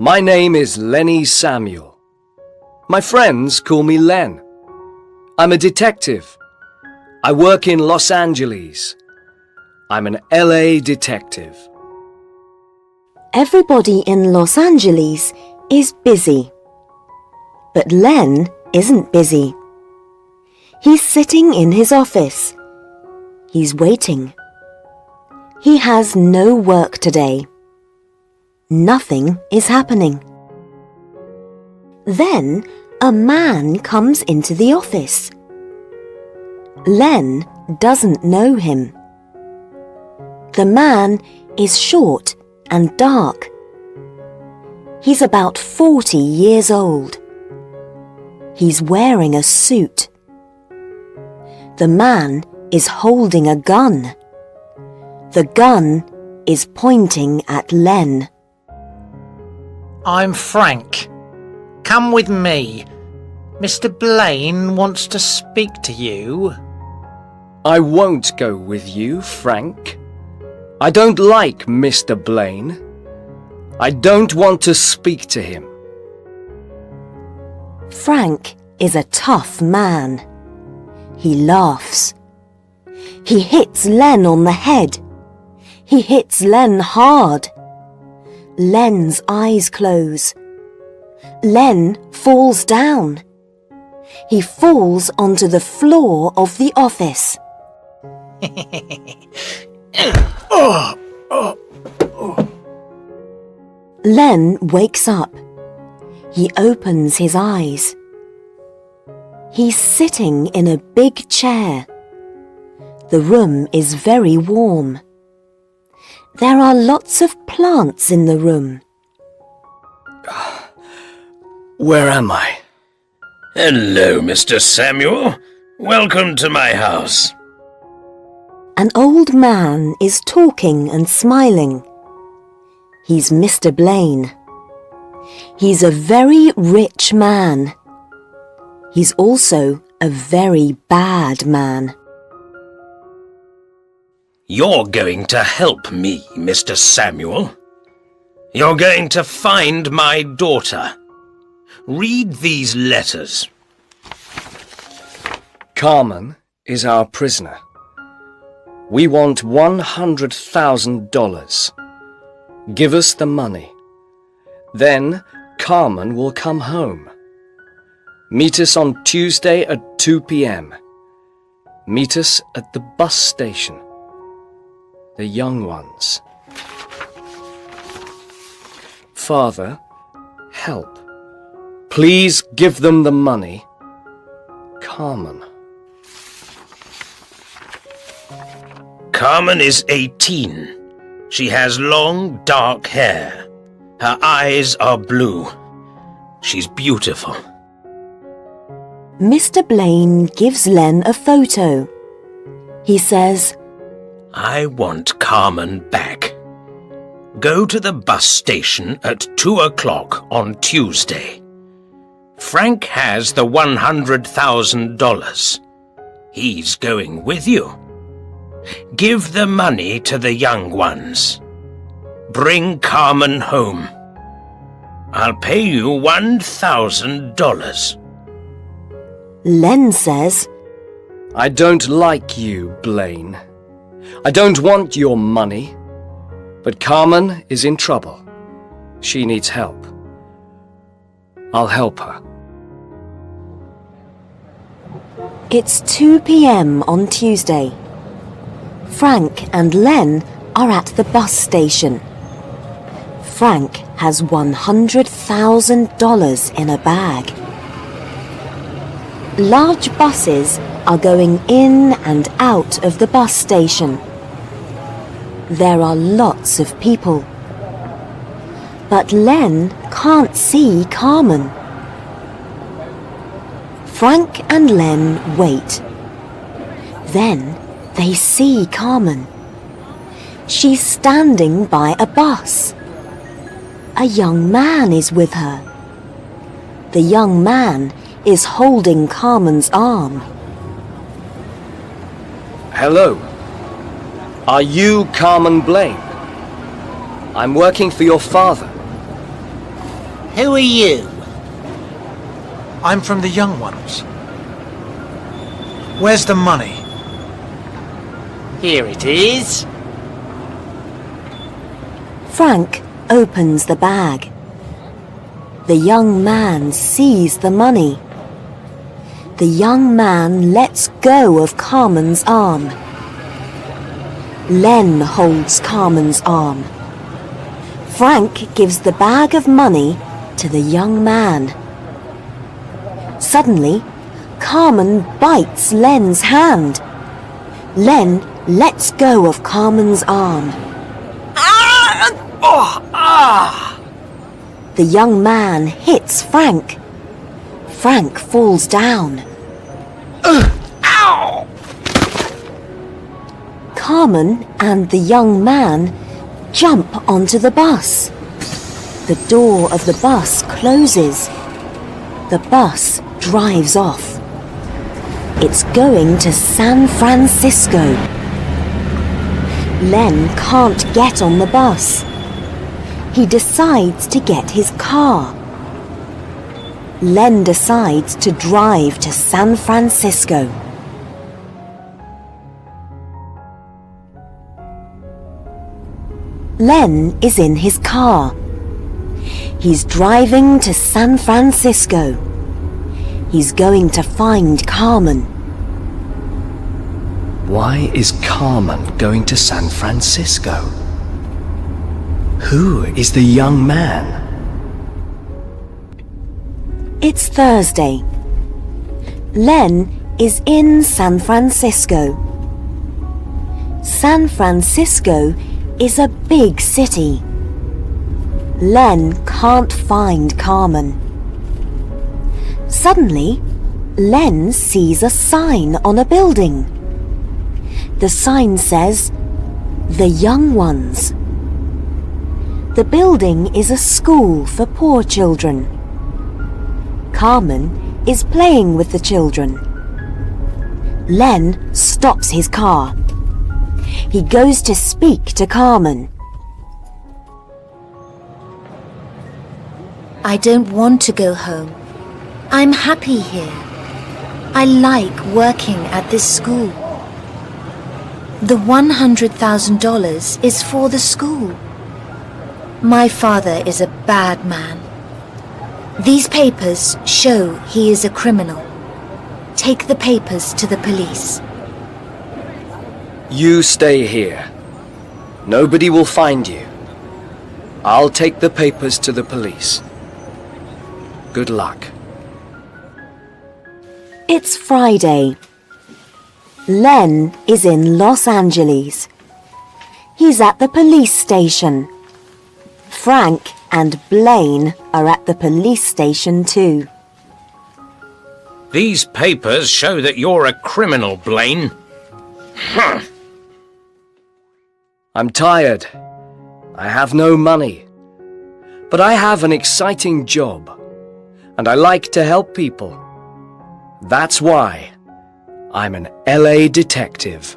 My name is Lenny Samuel. My friends call me Len. I'm a detective. I work in Los Angeles. I'm an LA detective. Everybody in Los Angeles is busy. But Len isn't busy. He's sitting in his office. He's waiting. He has no work today. Nothing is happening. Then a man comes into the office. Len doesn't know him. The man is short and dark. He's about 40 years old. He's wearing a suit. The man is holding a gun. The gun is pointing at Len. I'm Frank. Come with me. Mr Blane wants to speak to you. I won't go with you, Frank. I don't like Mr. Blane. I don't want to speak to him. Frank is a tough man. He laughs. He hits Len on the head. He hits Len hard. Len's eyes close. Len falls down. He falls onto the floor of the office. Len wakes up. He opens his eyes. He's sitting in a big chair. The room is very warm. There are lots of plants in the room. Where am I? Hello, Mr. Samuel. Welcome to my house. An old man is talking and smiling. He's Mr. Blane. He's a very rich man. He's also a very bad man. You're going to help me, Mr. Samuel. You're going to find my daughter. Read these letters. Carmen is our prisoner. We want $100,000. Give us the money. Then Carmen will come home. Meet us on Tuesday at 2 p.m. Meet us at the bus station. The young ones. Father, help. Please give them the money. Carmen. Carmen is 18. She has long, dark hair. Her eyes are blue. She's beautiful. Mr. Blane gives Len a photo. He says, I want Carmen back. Go to the bus station at 2 o'clock on Tuesday. Frank has the $100,000. He's going with you. Give the money to the young ones. Bring Carmen home. I'll pay you $1,000. Len says, I don't like you, Blane. I don't want your money. But Carmen is in trouble. She needs help. I'll help her. It's 2 p.m. on Tuesday. Frank and Len are at the bus station. Frank has $100,000 in a bag. Large buses are going in and out of the bus station. There are lots of people. But Len can't see Carmen. Frank and Len wait. Then they see Carmen. She's standing by a bus. A young man is with her. The young man is holding Carmen's arm. Hello. Are you Carmen Blane? I'm working for your father. Who are you? I'm from the young ones. Where's the money? Here it is. Frank opens the bag. The young man sees the money. The young man lets go of Carmen's arm. Len holds Carmen's arm. Frank gives the bag of money to the young man. Suddenly, Carmen bites Len's hand. Len lets go of Carmen's arm. The young man hits Frank. Frank falls down. Ow! Carmen and the young man jump onto the bus. The door of the bus closes. The bus drives off. It's going to San Francisco. Len can't get on the bus. He decides to get his car. Len decides to drive to San Francisco. Len is in his car. He's driving to San Francisco. He's going to find Carmen. Why is Carmen going to San Francisco? Who is the young man? It's Thursday. Len is in San Francisco. San Francisco is a big city. Len can't find Carmen. Suddenly, Len sees a sign on a building. The sign says, "The Young Ones." The building is a school for poor children. Carmen is playing with the children. Len stops his car. He goes to speak to Carmen. I don't want to go home. I'm happy here. I like working at this school. The $100,000 is for the school. My father is a bad man. These papers show he is a criminal. Take the papers to the police. You stay here. Nobody will find you. I'll take the papers to the police. Good luck. It's Friday. Len is in Los Angeles. He's at the police station. Frank and Blane are at the police station too. These papers show that you're a criminal, Blane. Huh. I'm tired. I have no money. But I have an exciting job. And I like to help people. That's why I'm an LA detective.